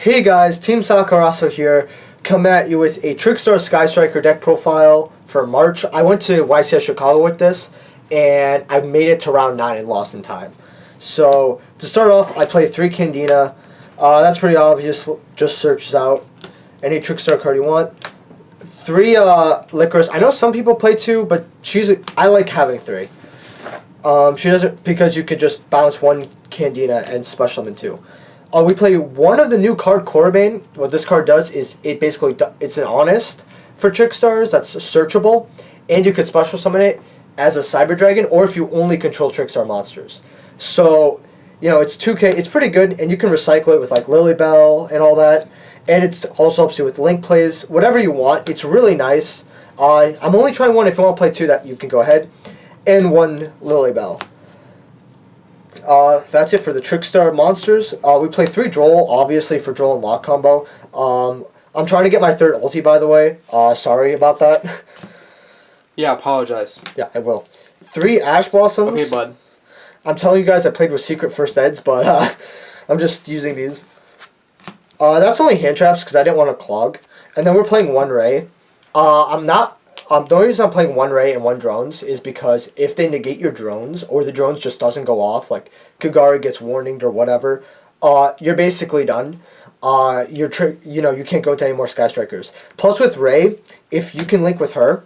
Hey guys, Team Sakuraso here, come at you with a Trickstar Skystriker deck profile for March. I went to YCS Chicago with this, and I made it to round 9 and lost in time. So, to start off, I play 3 Candina. That's pretty obvious, just searches out any Trickstar card you want. 3 Licorice. I know some people play 2, but I like having 3. She doesn't, because you could just bounce 1 Candina and special them in 2. We play one of the new card, Corbane. What this card does is it's an honest for Trickstars that's searchable, and you could special summon it as a Cyber Dragon, or if you only control Trickstar monsters. So, it's 2K. It's pretty good, and you can recycle it with like Lilybell and all that. And it also helps you with link plays, whatever you want. It's really nice. I'm only trying 1. If you want to play 2, that you can go ahead, and 1 Lilybell. That's it for the Trickstar monsters. We play 3 Droll, obviously for Droll and Lock combo. I'm trying to get my 3rd ulti, by the way. Sorry about that. Yeah, apologize. Yeah, I will. 3 Ash Blossoms. Okay, bud. I'm telling you guys I played with Secret First Eds, but I'm just using these. That's only hand traps because I didn't want to clog. And then we're playing 1 Ray. The only reason I'm playing 1 Ray and 1 Drones is because if they negate your drones, or the drones just doesn't go off, like Kagari gets warninged or whatever, you're basically done. You can't go to any more Skystrikers. Plus with Ray, if you can link with her,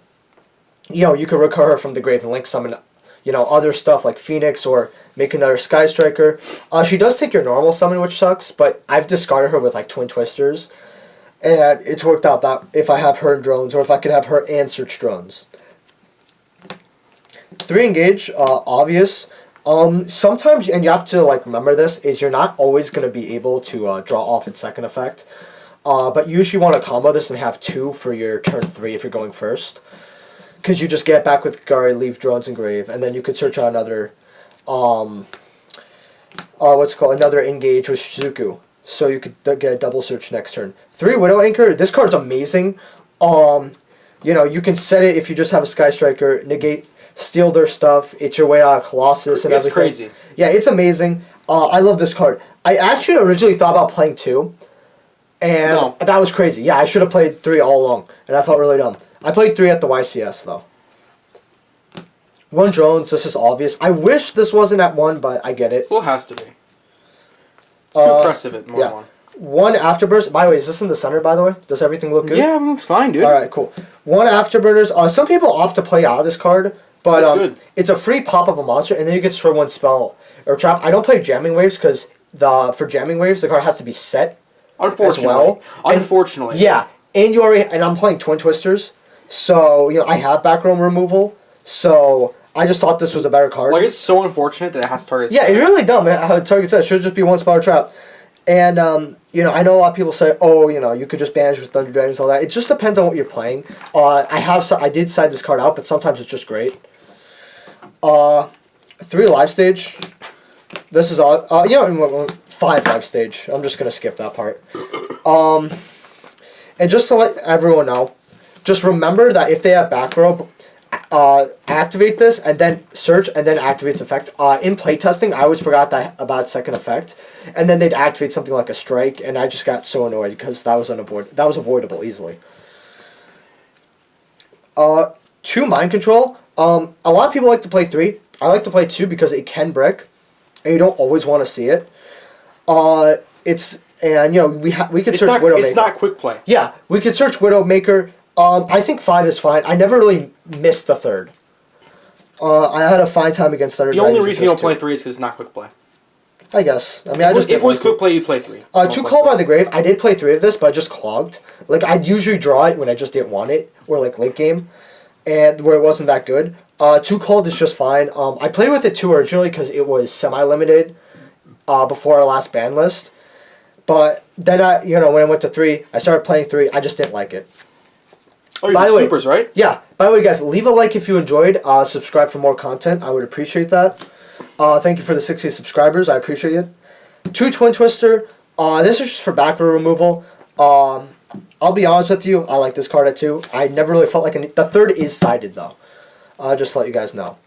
you can recur her from the grave and link summon, other stuff like Phoenix or make another Skystriker. She does take your normal summon, which sucks, but I've discarded her with like Twin Twisters. And it's worked out that if I have her and drones, or if I could have her and search drones. 3 Engage, obvious. Sometimes, and you have to remember this, is you're not always going to be able to draw off its second effect. But you usually want to combo this and have 2 for your turn 3 if you're going first. Because you just get back with Gary, leave drones and grave, and then you could search on another, another Engage with Shizuku. So you could get a double search next turn. 3 Widow Anchor. This card's amazing. You can set it if you just have a Skystriker, negate, steal their stuff. It's your way out of Colossus and everything. It's crazy. Yeah, it's amazing. I love this card. I actually originally thought about playing 2, and that was crazy. Yeah, I should have played 3 all along, and I felt really dumb. I played 3 at the YCS though. 1 Drones. This is obvious. I wish this wasn't at 1, but I get it. Well, it has to be. It's too impressive at more yeah. 1 Afterburst. By the way, is this in the center, by the way? Does everything look good? Yeah, it looks fine, dude. Alright, cool. 1 Afterburners. Some people opt to play out of this card, but it's a free pop of a monster, and then you get to destroy 1 spell or trap. I don't play Jamming Waves, because for Jamming Waves, the card has to be set as well. Unfortunately. Yeah, and I'm playing Twin Twisters, so, I have back row removal, so I just thought this was a better card. It's so unfortunate that it has target. Yeah, it's really dumb how it targets that. It should just be 1 spell or trap. And, I know a lot of people say, you could just banish with Thunder Dragons and all that. It just depends on what you're playing. I did side this card out, but sometimes it's just great. 3 Live Stage. This is all, 5 Live Stage. I'm just going to skip that part. And just to let everyone know, just remember that if they have back row, activate this and then search and then activate its effect. In playtesting, I always forgot about second effect, and then they'd activate something like a strike, and I just got so annoyed because that was avoidable easily. 2 Mind Control. A lot of people like to play 3. I like to play 2 because it can brick, and you don't always want to see it. We could search Widowmaker. It's not quick play. Yeah, we could search Widowmaker. I think 5 is fine. I never really missed the 3rd. I had a fine time against Thunder Dragons. The only reason you don't play 3 is because it's not quick play. I guess. If it was quick play, you play 3. 2 Call by the Grave. I did play 3 of this, but I just clogged. I'd usually draw it when I just didn't want it, or late game, and where it wasn't that good. 2 Called is just fine. I played with it 2 originally because it was semi-limited before our last ban list. But then when I went to 3, I started playing 3. I just didn't like it. Oh, you're the supers, right? Yeah. By the way, guys, leave a like if you enjoyed. Subscribe for more content. I would appreciate that. Thank you for the 60 subscribers. I appreciate it. 2 Twin Twister. This is just for back row removal. I'll be honest with you. I like this card at 2. I never really felt like the 3rd is sided, though. Just to let you guys know.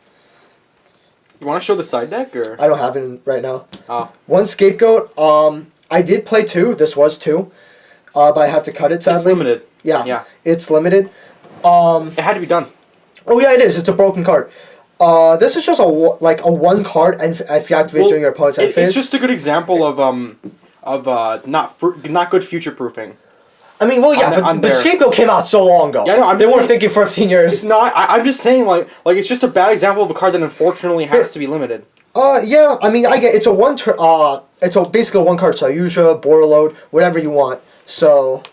You want to show the side deck, or? I don't have it right now. Oh. 1 Scapegoat. I did play 2. This was 2. But I have to cut it, sadly. It's limited. Yeah. It's limited. It had to be done. Oh, yeah, it is. It's a broken card. This is just a 1 card, and if you activate during your opponent's end phase. It's just a good example of not good future proofing. I mean, well, yeah, but Scapegoat came out so long ago. Yeah, no, they weren't thinking 15 years. No, I'm just saying, like it's just a bad example of a card that unfortunately has to be limited. Yeah, I mean, I get it's basically a 1 card Sayusha, Borreload, whatever you want. So,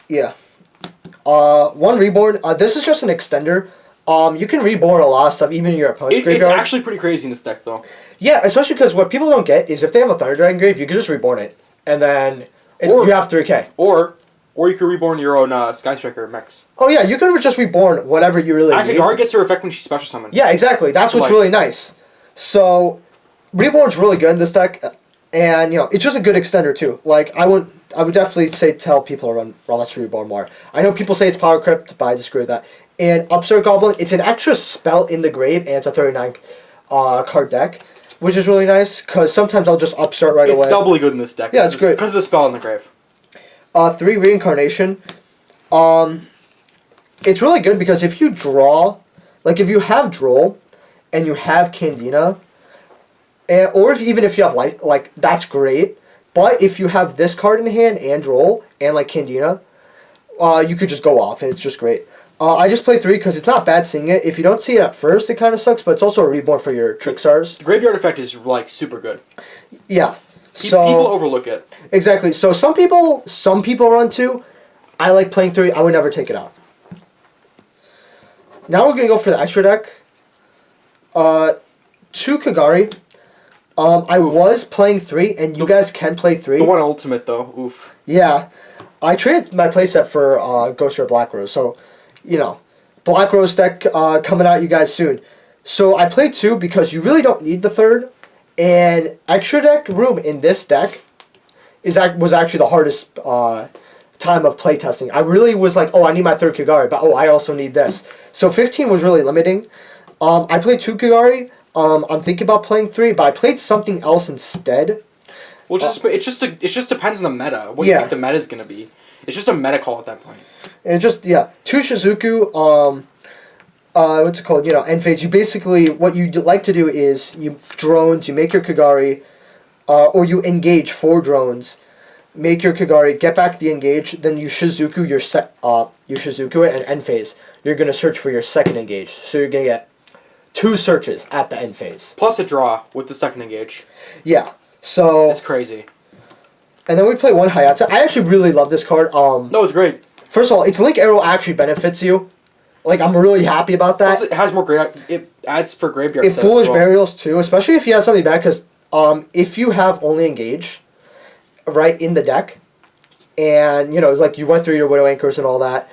yeah. 1 Reborn. This is just an extender. You can reborn a lot of stuff, even in your opponent's graveyard. It's actually pretty crazy in this deck, though. Yeah, especially because what people don't get is if they have a Thunder Dragon grave, you can just reborn it. And then you have 3K. Or you could reborn your own Skystriker mechs. Oh yeah, you could just reborn whatever you really need. Guard gets her effect when she's special summoned. Yeah, exactly. That's what's really nice. So, reborn's really good in this deck, and it's just a good extender too. Like I would definitely tell people to run Let's Reborn more. I know people say it's power crypt, but I disagree with that. And Upstart Goblin, it's an extra spell in the grave, and it's a 39 card deck. Which is really nice, because sometimes I'll just upstart right away. It's doubly good in this deck. Yeah, it's great. Because of the spell in the grave. 3 Reincarnation. It's really good because if you draw, if you have Droll, and you have Candina, or even if you have Light, that's great. But if you have this card in hand, and Droll, and Candina, you could just go off, and it's just great. I just play 3 because it's not bad seeing it. If you don't see it at first, it kind of sucks, but it's also a reborn for your Trickstars. The graveyard effect is super good. Yeah. People overlook it. Exactly. So some people run 2. I like playing 3. I would never take it out. Now we're gonna go for the extra deck. 2 Kagari. I was playing 3, and you guys can play 3. The 1 ultimate though. Oof. Yeah, I traded my playset for Ghost or Black Rose. So. Black Rose deck coming out you guys soon. So I played 2 because you really don't need the 3rd. And extra deck room in this deck was actually the hardest time of playtesting. I really was like, I need my 3rd Kagari, but I also need this. So 15 was really limiting. I played 2 Kagari. I'm thinking about playing 3, but I played something else instead. Well, it just depends on the meta. What do you think the meta is going to be? It's just a meta call at that point. And 2 Shizuku, what's it called? End phase. You basically, what you like to do is you make your Kagari, or you engage 4 drones, make your Kagari, get back the engage, then you Shizuku it, and end phase. You're gonna search for your 2nd engage, so you're gonna get 2 searches at the end phase. Plus a draw with the 2nd engage. Yeah. So. That's crazy. And then we play 1 Hayata. I actually really love this card. No, it's great. First of all, its Link Arrow actually benefits you. I'm really happy about that. Plus it has more it adds for graveyard. It Foolish Burials too, especially if you have something bad, because if you have only Engage, right, in the deck, and, you went through your Widow Anchors and all that,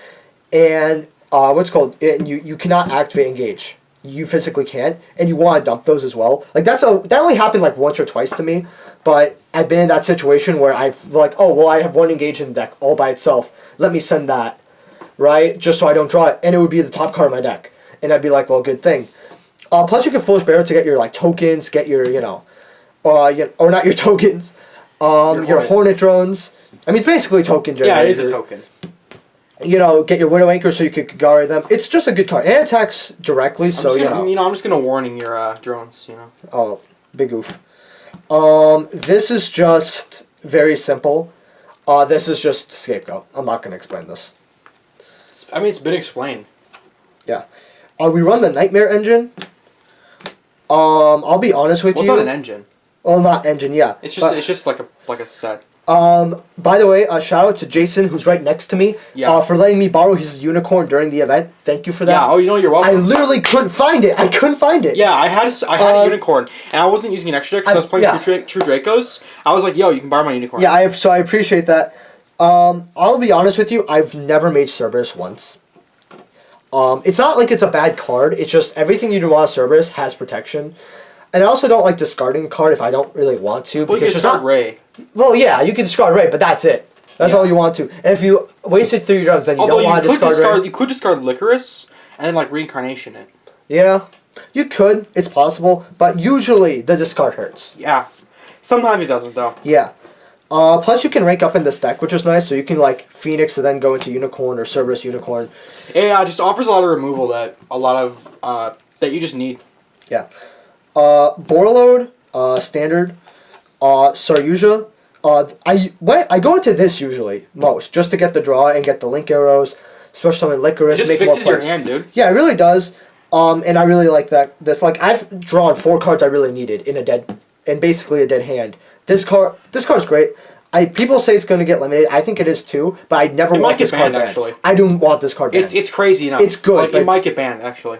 and, you cannot activate Engage. You physically can't, and you want to dump those as well. That only happened, once or twice to me, but I've been in that situation where I've, I have 1 Engage in the deck all by itself. Let me send that, right? Just so I don't draw it. And it would be the top card of my deck. And I'd be like, well, good thing. Plus, you can Foolish Burial to get your, tokens, get your, or not your tokens, your Hornet drones. I mean, it's basically token generator. Yeah, it is a token. Get your Widow Anchor so you could Kagari them. It's just a good card. And it attacks directly, so, I'm just going to warning your drones, Oh, big oof. This is just very simple. This is just Scapegoat. I'm not going to explain this. It's been explained. Yeah. We run the Nightmare engine. I'll be honest with you. It's not an engine. Well, not engine, yeah. It's just like a set. By the way, shout out to Jason, who's right next to me, for letting me borrow his unicorn during the event. Thank you for that. Yeah, you're welcome. I literally couldn't find it. I couldn't find it. Yeah, I had a unicorn, and I wasn't using an extra deck because I was playing True Dracos. I was like, yo, you can borrow my unicorn. Yeah, I appreciate that. I'll be honest with you, I've never made Cerberus once. It's not like it's a bad card, it's just everything you do on Cerberus has protection. And I also don't like discarding a card if I don't really want to. Well, because you can discard Ray. Well, yeah, you can discard Ray, but that's it. That's all you want to. And if you wasted 3 drones, then you don't want to discard Ray. You could discard Licorice and then Reincarnation it. Yeah, you could. It's possible, but usually the discard hurts. Yeah. Sometimes he doesn't, though. Yeah. Plus, you can rank up in this deck, which is nice. So you can like Phoenix and then go into Unicorn or Cerberus Unicorn. It just offers a lot of removal that that you just need. Yeah. Borreload, standard. Saryuja. I go into this usually most just to get the draw and get the link arrows, especially summon Licorice. It just make fixes more your plays. hand, dude. Yeah, it really does. And I really like that. I've drawn 4 cards I really needed in basically a dead hand. This card's great. People say it's going to get limited. I think it is too, but I never want this card banned. Actually. I do want this card banned. It's crazy enough. It's good. Like, it might get banned actually.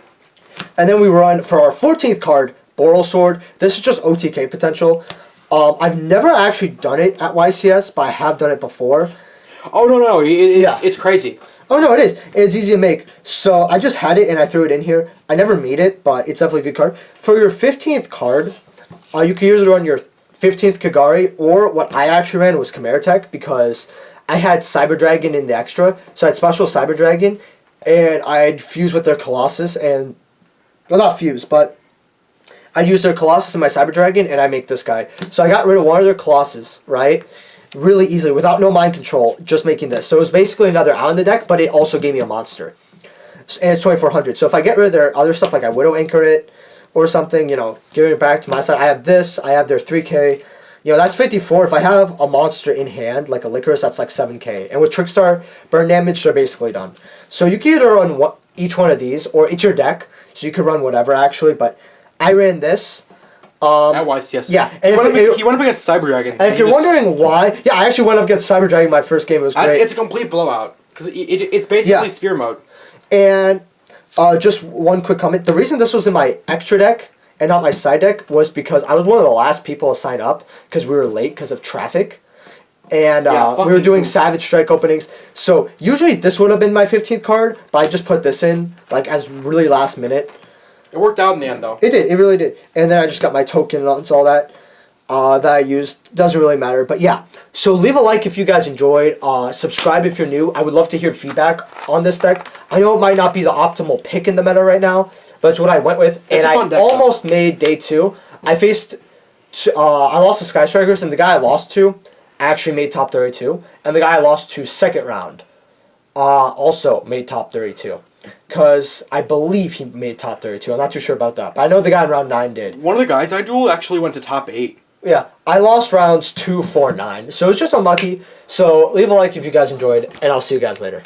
And then we run for our 14th card, Boral Sword. This is just OTK potential. I've never actually done it at YCS, but I have done it before. Oh no! It's crazy. Oh no, it is. It's easy to make. So I just had it and I threw it in here. I never made it, but it's definitely a good card. For your 15th card, you can either run your 15th Kagari, or what I actually ran was Chimera Tech, because I had Cyber Dragon in the extra. So I had Special Cyber Dragon, and I'd fuse with their Colossus, and well, not fuse, but I'd use their Colossus and my Cyber Dragon, and I make this guy. So I got rid of one of their Colossus, right? Really easily, without no mind control, just making this. So it was basically another out in the deck, but it also gave me a monster. And it's 2,400. So if I get rid of their other stuff, like I Widow Anchor it, or something, giving it back to my side. I have this. I have their 3K. That's 54. If I have a monster in hand, like a Licorice, that's like 7K. And with Trickstar, burn damage, they're basically done. So you can either run each one of these, or it's your deck, so you can run whatever, actually. But I ran this. At YCS. Yeah. And he went up against Cyber Dragon. And if you're wondering why, I actually went up against Cyber Dragon my first game. It was great. It's a complete blowout, because it's basically Sphere mode. And... just one quick comment. The reason this was in my extra deck and not my side deck was because I was one of the last people to sign up because we were late because of traffic. And we were doing Savage Strike openings. So usually this would have been my 15th card, but I just put this in like as really last minute. It worked out in the end, though. It did. It really did. And then I just got my token and all that. That I used. Doesn't really matter. But yeah. So leave a like if you guys enjoyed. Subscribe if you're new. I would love to hear feedback on this deck. I know it might not be the optimal pick in the meta right now, but it's what I went with. And I almost made day 2. I lost to Skystrikers, and the guy I lost to actually made top 32. And the guy I lost to second round also made top 32. Because I believe he made top 32. I'm not too sure about that. But I know the guy in round 9 did. One of the guys I dueled actually went to top 8. Yeah, I lost rounds 2, 4, 9. So it's just unlucky. So leave a like if you guys enjoyed, and I'll see you guys later.